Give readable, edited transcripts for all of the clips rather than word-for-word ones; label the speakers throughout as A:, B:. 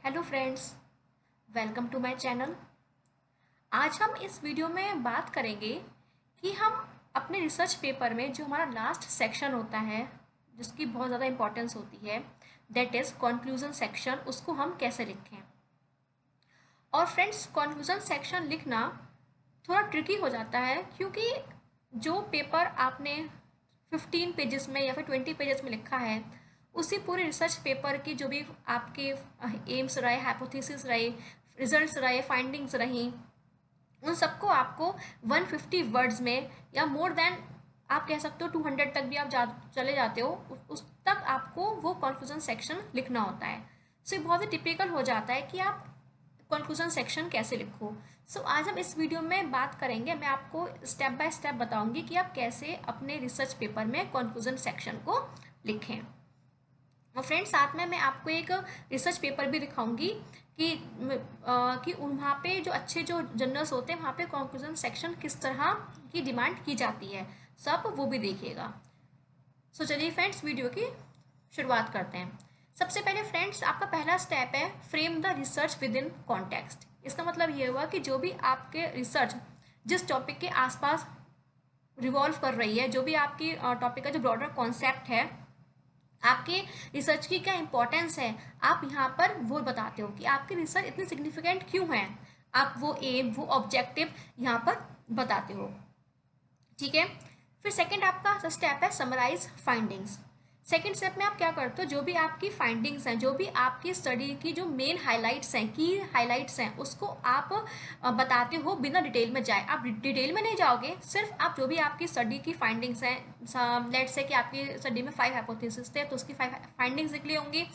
A: Hello friends, welcome to my channel. आज हम इस वीडियो में बात करेंगे कि हम अपने रिसर्च पेपर में जो हमारा लास्ट सेक्शन होता है, जिसकी बहुत ज़्यादा इम्पोर्टेंस होती है, दैट इज़ कंक्लूजन सेक्शन, उसको हम कैसे लिखें। और फ्रेंड्स, कंक्लूजन सेक्शन लिखना थोड़ा ट्रिकी हो जाता है क्योंकि जो पेपर आपने 15 पेजेस में या फिर 20 पेजेस में लिखा है, उसी पूरे रिसर्च पेपर की जो भी आपके एम्स रहे, हाइपोथेसिस रहे, रिजल्ट्स रहे, फाइंडिंग्स रही, उन सबको आपको 150 वर्ड्स में या मोर देन आप कह सकते हो 200 तक भी आप चले जाते हो, उस तक आपको वो कंक्लूजन सेक्शन लिखना होता है। सो ये बहुत ही टिपिकल हो जाता है कि आप कंक्लूजन सेक्शन कैसे लिखो। आज हम इस वीडियो में बात करेंगे, मैं आपको स्टेप बाय स्टेप बताऊंगी कि आप कैसे अपने रिसर्च पेपर में कंक्लूजन सेक्शन को लिखें। और फ्रेंड्स, साथ में मैं आपको एक रिसर्च पेपर भी दिखाऊंगी कि वहाँ पे जो अच्छे जो जर्नल्स होते हैं वहाँ पे कंक्लूजन सेक्शन किस तरह की डिमांड की जाती है, सब वो भी देखिएगा। चलिए फ्रेंड्स, वीडियो की शुरुआत करते हैं। सबसे पहले फ्रेंड्स, आपका पहला स्टेप है frame the research with in context. इसका मतलब ये हुआ कि जो भी आपके रिसर्च जिस टॉपिक के आसपास रिवॉल्व कर रही है, जो भी आपकी टॉपिक का जो ब्रॉडर कॉन्सेप्ट है, आपके रिसर्च की क्या इंपॉर्टेंस है, आप यहाँ पर वो बताते हो कि आपकी रिसर्च इतनी सिग्निफिकेंट क्यों है। आप वो एम, वो ऑब्जेक्टिव यहाँ पर बताते हो। ठीक है। फिर सेकंड आपका स्टेप है समराइज फाइंडिंग्स। सेकंड स्टेप में आप क्या करते हो, जो भी आपकी फाइंडिंग्स हैं, जो भी आपकी स्टडी की जो मेन हाइलाइट्स हैं, की हाइलाइट्स हैं, उसको आप बताते हो बिना डिटेल में जाए। आप डिटेल में नहीं जाओगे, सिर्फ आप जो भी आपकी स्टडी की फाइंडिंग्स हैं, लेट्स से कि आपकी स्टडी में 5 हाइपोथेसिस थे तो उसकी 5 फाइंडिंग्स निकली होंगी।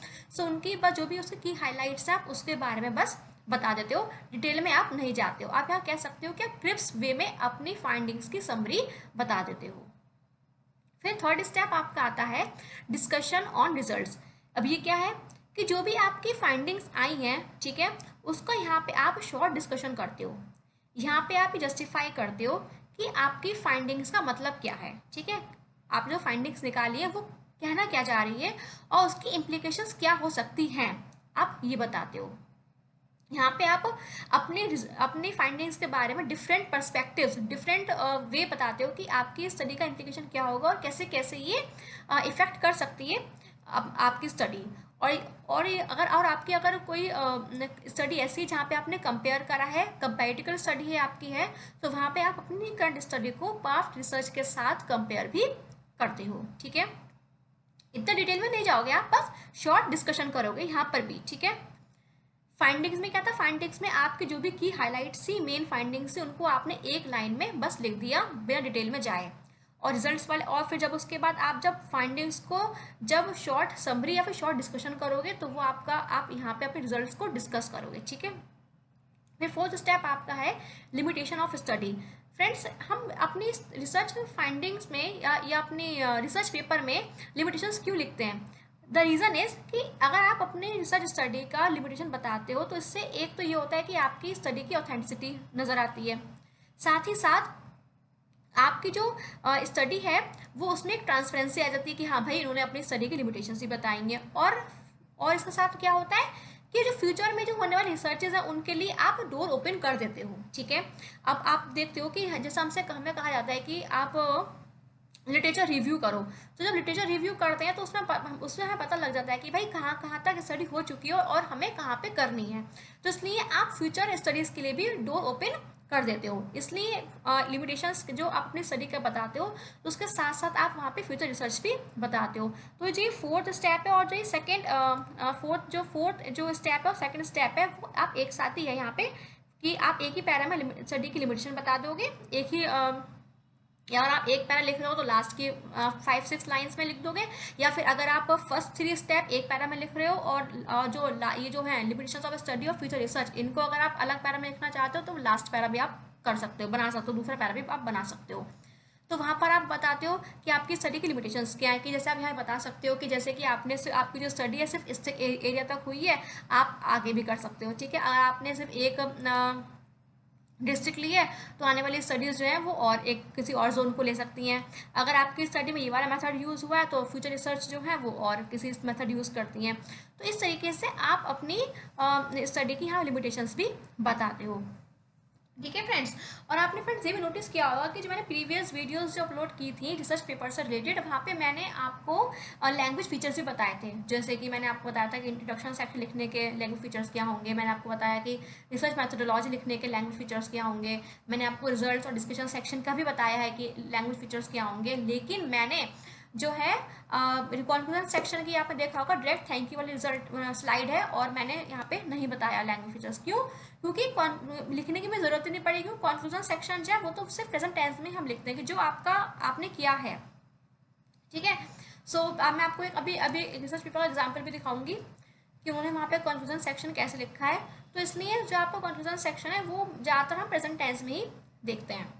A: उनकी बस जो भी उसकी की हाइलाइट्स हैं, आप उसके बारे में बस बता देते हो, डिटेल में आप नहीं जाते हो। आप यहाँ कह सकते हो कि आप क्रिप्स वे में अपनी फाइंडिंग्स की समरी बता देते हो। फिर थर्ड स्टेप आपका आता है डिस्कशन ऑन रिजल्ट्स। अब ये क्या है कि जो भी आपकी फाइंडिंग्स आई हैं, ठीक है, उसको यहाँ पे आप शॉर्ट डिस्कशन करते हो। यहाँ पे आप जस्टिफाई करते हो कि आपकी फाइंडिंग्स का मतलब क्या है। ठीक है, आप जो फाइंडिंग्स निकाली है वो कहना क्या चाह रही है और उसकी इम्प्लीकेशंस क्या हो सकती हैं, आप ये बताते हो। यहाँ पे आप अपनी फाइंडिंग्स के बारे में डिफरेंट पर्सपेक्टिव्स, डिफरेंट वे बताते हो कि आपकी स्टडी का इम्प्लीकेशन क्या होगा और कैसे कैसे ये इफेक्ट कर सकती है आपकी स्टडी। और ये आपकी अगर कोई स्टडी ऐसी जहाँ पे आपने कंपेयर करा है, कंपेरेटिव स्टडी है आपकी है, तो वहाँ पे आप अपनी करंट स्टडी को पास्ट रिसर्च के साथ कंपेयर भी करते हो। ठीक है, इतना डिटेल में नहीं जाओगे आप, बस शॉर्ट डिस्कशन करोगे यहाँ पर भी। ठीक है। फाइंडिंग्स में क्या था, फाइंडिंग्स में आपके जो भी की हाइलाइट्स थी, मेन फाइंडिंग्स थी, उनको आपने एक लाइन में बस लिख दिया बिना डिटेल में जाए। और रिजल्ट्स वाले, और फिर जब उसके बाद आप जब फाइंडिंग्स को जब शॉर्ट समरी या फिर शॉर्ट डिस्कशन करोगे तो वो आप यहाँ पे अपने रिजल्ट्स को डिस्कस करोगे। ठीक है। फिर फोर्थ स्टेप आपका है लिमिटेशन ऑफ स्टडी। फ्रेंड्स, हम अपनी रिसर्च फाइंडिंग्स में या अपनी रिसर्च पेपर में लिमिटेशंस क्यों लिखते हैं? द रीज़न इज़ कि अगर आप अपने रिसर्च स्टडी का लिमिटेशन बताते हो तो इससे एक तो ये होता है कि आपकी स्टडी की ऑथेंटिसिटी नज़र आती है, साथ ही साथ आपकी जो स्टडी है वो उसमें एक ट्रांसपेरेंसी आ जाती है कि हाँ भाई, इन्होंने अपनी स्टडी की लिमिटेशंस ही बताई हैं। और इसके साथ क्या होता है कि जो फ्यूचर में जो होने वाले रिसर्चेज हैं उनके लिए आप डोर ओपन कर देते हो। ठीक है। अब आप देखते हो कि जैसा हमें कहा जाता है कि आप लिटरेचर रिव्यू करो, तो जब लिटरेचर रिव्यू करते हैं तो उसमें हमें पता लग जाता है कि भाई कहाँ कहाँ तक स्टडी हो चुकी है और हमें कहाँ पे करनी है। तो इसलिए आप फ्यूचर स्टडीज़ के लिए भी डोर ओपन कर देते हो। इसलिए लिमिटेशंस जो आप अपनी स्टडी का बताते हो, तो उसके साथ साथ आप वहाँ पे फ्यूचर रिसर्च भी बताते हो। तो ये फोर्थ स्टेप है, और जो फोर्थ जो स्टेप है और सेकेंड स्टेप है वो आप एक साथ ही है यहाँ पे, कि आप एक ही पैरा में स्टडी की लिमिटेशन बता दोगे, एक ही या अगर आप एक पैरा लिख रहे हो तो लास्ट की 5-6 लाइंस में लिख दोगे, या फिर अगर आप फर्स्ट 3 स्टेप एक पैरा में लिख रहे हो और ये जो है लिमिटेशंस ऑफ स्टडी और फ्यूचर रिसर्च, इनको अगर आप अलग पैरा में लिखना चाहते हो तो लास्ट पैरा भी आप कर सकते हो, बना सकते हो, दूसरा पैरा भी आप बना सकते हो। तो वहाँ पर आप बताते हो कि आपकी स्टडी की लिमिटेशंस क्या है, कि जैसे आप यहाँ बता सकते हो कि जैसे कि आपकी जो स्टडी है सिर्फ इस एरिया तक हुई है, आप आगे भी कर सकते हो। ठीक है। अगर आपने सिर्फ एक डिस्ट्रिक्ट ली है तो आने वाली स्टडीज़ जो है वो और एक किसी और जोन को ले सकती हैं। अगर आपकी स्टडी में ये वाला मेथड यूज़ हुआ है तो फ्यूचर रिसर्च जो है वो और किसी मेथड यूज़ करती हैं। तो इस तरीके से आप अपनी स्टडी की यहाँ लिमिटेशंस भी बताते हो। ठीक है फ्रेंड्स। और आपने फ्रेंड्स ये भी नोटिस किया होगा कि जो मैंने प्रीवियस वीडियोस जो अपलोड की थी रिसर्च पेपर से रिलेटेड, वहाँ पे मैंने आपको लैंग्वेज फीचर्स भी बताए थे। जैसे कि मैंने आपको बताया था कि इंट्रोडक्शन सेक्शन लिखने के लैंग्वेज फीचर्स क्या होंगे, मैंने आपको बताया कि रिसर्च मैथडोलॉजी लिखने के लैंग्वेज फीचर्स क्या होंगे, मैंने आपको रिजल्ट और डिस्कशन सेक्शन का भी बताया है कि लैंग्वेज फीचर्स क्या होंगे। लेकिन मैंने जो है कॉन्फ्रेंस सेक्शन की यहाँ पे देखा होगा डायरेक्ट थैंक यू वाली रिजल्ट स्लाइड है, और मैंने यहाँ पे नहीं बताया लैंग्वेज फीचर्स। क्यों? क्योंकि लिखने की भी जरूरत ही नहीं पड़ेगी। कॉन्क्लूजन सेक्शन जो है वो तो सिर्फ प्रेजेंट टेंस में हम लिखते हैं कि जो आपने किया है। ठीक है। सो मैं आपको एक अभी अभी रिसर्च पेपर का एग्जाम्पल भी दिखाऊंगी कि उन्होंने वहाँ पे कॉन्क्लूजन सेक्शन कैसे लिखा है। तो इसलिए जो आपका कॉन्क्लूजन सेक्शन है वो ज़्यादातर हम प्रेजेंट टेंस में ही देखते हैं।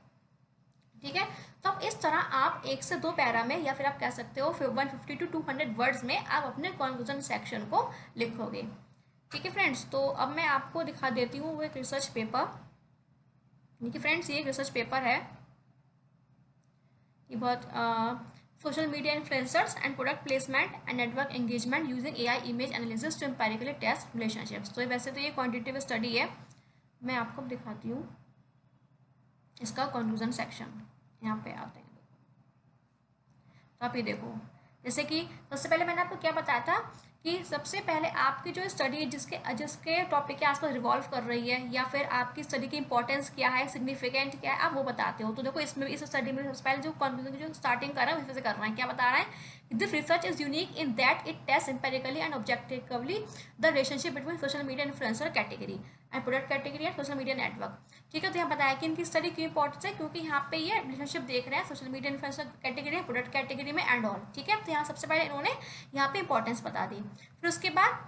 A: ठीक है। तो अब इस तरह आप 1 से 2 पैरा में, या फिर आप कह सकते हो 150 to 200 वर्ड्स में आप अपने कॉन्क्लूजन सेक्शन को लिखोगे। ठीक है फ्रेंड्स। तो अब मैं आपको दिखा देती हूँ वो एक रिसर्च पेपर। देखिए फ्रेंड्स, ये एक रिसर्च पेपर है। ये बहुत social media influencers and product placement and network engagement using AI image analysis to empirically test relationships. तो वैसे तो ये क्वांटिटेटिव स्टडी है। मैं आपको दिखाती हूँ इसका कंक्लूजन सेक्शन। यहाँ पे आते हैं तो आप ये देखो, जैसे कि सबसे पहले मैंने आपको क्या बताया था कि सबसे पहले आपकी जो स्टडी है जिसके जिसके टॉपिक के आसपास रिवॉल्व कर रही है, या फिर आपकी स्टडी की इंपॉर्टेंस क्या है, सिग्निफिकेंट क्या है, आप वो बताते हो। तो देखो इसमें इस स्टडी में सबसे पहले जो कंक्लूजन जो स्टार्टिंग कर रहा है उसमें से कर रहा है, क्या बता रहा है, this research is unique in that it taste empirically and objectively the relationship between social media influencer category and product category and social media network. ठीक है। तो यहाँ बताया कि इनकी स्टडी क्यों इंपॉर्टेंट है, क्योंकि यहाँ पे ये रिलेशनशिप देख रहे हैं social media influencer category product category में एंड ऑल। ठीक है। तो यहाँ सबसे पहले इन्होंने यहाँ पे इंपॉर्टेंस बता दी। फिर उसके बाद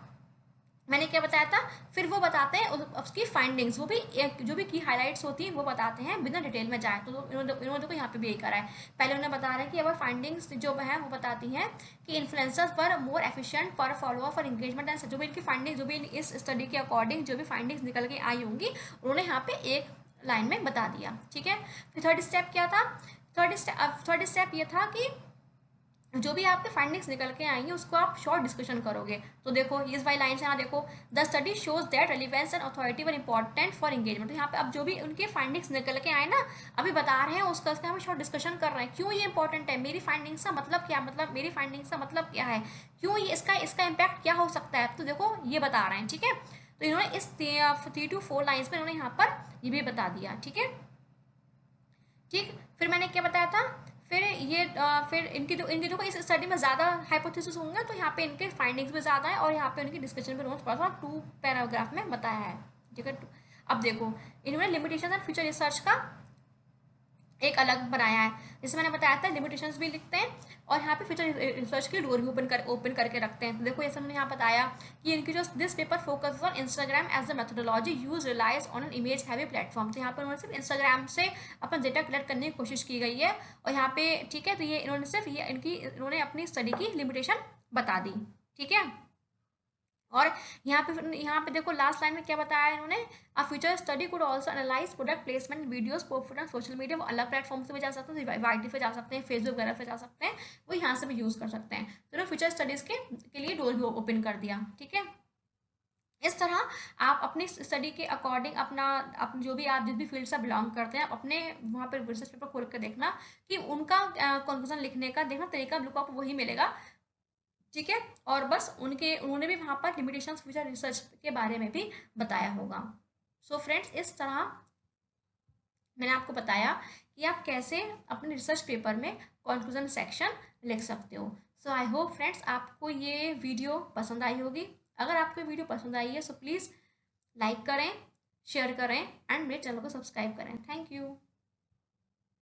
A: मैंने क्या बताया था, फिर वो बताते हैं उसकी फाइंडिंग्स, वो भी एक जो भी की हाईलाइट्स होती हैं वो बताते हैं बिना डिटेल में जाए। तो इन्होंने देखो यहाँ पे भी यही करा है। पहले उन्हें बता रहे हैं कि अवर फाइंडिंग्स जो है वो बताती हैं कि इन्फ्लुएंसर्स पर मोर एफिशिएंट पर फॉलोअर फॉर इंगेजमेंट एंड जो भी इनकी फाइंडिंग्स, जो भी इस स्टडी के अकॉर्डिंग जो भी फाइंडिंग्स निकल के आई होंगी उन्होंने यहाँ पे एक लाइन में बता दिया। ठीक है। फिर थर्ड स्टेप क्या था, थर्ड स्टेप ये था कि जो भी आपके फाइंडिंग्स निकल के आएंगे उसको आप शॉर्ट डिस्कशन करोगे। तो देखो इस वाली लाइन से यहाँ देखो, the study shows that relevance and authority were important for engagement. तो यहाँ पे अब जो भी उनके फाइंडिंग्स निकल के आए ना अभी बता रहे हैं उसका हम शॉर्ट डिस्कशन कर रहे हैं। क्यों ये इंपॉर्टेंट है, मेरी फाइंडिंग्स का मतलब क्या, मतलब मेरी फाइंडिंग्स का मतलब क्या है, क्यों ये इसका इम्पैक्ट क्या हो सकता है, तो देखो ये बता रहे हैं। ठीक है। तो इन्होंने इस 3 to 4 लाइन्स में इन्होंने यहाँ पर ये भी बता दिया। ठीक है। ठीक। फिर मैंने क्या बताया था, फिर ये फिर इनके जो इस स्टडी में ज़्यादा हाइपोथेसिस होंगे तो यहाँ पे इनके फाइंडिंग्स भी ज़्यादा है, और यहाँ पे उनकी डिस्कशन भी उन्होंने थोड़ा सा 2 पैराग्राफ में बताया है। ठीक है। अब देखो इन्होंने लिमिटेशन एंड फ्यूचर रिसर्च का एक अलग बनाया है। जैसे मैंने बताया था लिमिटेशंस भी लिखते हैं और यहाँ पे फ्यूचर रिसर्च की डोर भी ओपन करके रखते हैं। तो देखो जैसे हमने यहाँ बताया कि इनकी जो this paper focus on Instagram as the methodology use relies on an image heavy platform. तो यहाँ पर उन्होंने सिर्फ इंस्टाग्राम से अपना डेटा कलेक्ट करने की कोशिश की गई है, और यहाँ पे ठीक है। तो ये इन्होंने सिर्फ ये इन्होंने अपनी स्टडी की लिमिटेशन बता दी। ठीक है। और यहाँ पे देखो लास्ट लाइन में क्या बताया इन्होंने, a future study could also analyse product placement videos posted on social media. वो अलग प्लेटफॉर्म से भी जा सकते हैं, वाईटी पे जा सकते हैं, फेसबुक वगैरह पे जा सकते हैं, वो यहाँ से भी यूज़ कर सकते हैं। तो इन्होंने फ्यूचर स्टडीज़ के लिए डोर भी ओपन कर दिया। ठीक है। इस तरह आप अपनी स्टडी के अकॉर्डिंग जो भी आप जिस भी फील्ड से बिलोंग करते हैं आप अपने वहाँ पर रिसर्च पेपर खोल कर देखना कि उनका कंक्लूजन लिखने का देखना तरीका बिल्कुल आपको वही मिलेगा। ठीक है। और बस उन्होंने भी वहाँ पर लिमिटेशंस फ्यूचर रिसर्च के बारे में भी बताया होगा। सो फ्रेंड्स, इस तरह मैंने आपको बताया कि आप कैसे अपने रिसर्च पेपर में कंक्लूजन सेक्शन लिख सकते हो। सो आई होप फ्रेंड्स आपको ये वीडियो पसंद आई होगी। अगर आपको वीडियो पसंद आई है सो प्लीज़ लाइक करें, शेयर करें एंड मेरे चैनल को सब्सक्राइब करें। Thank you.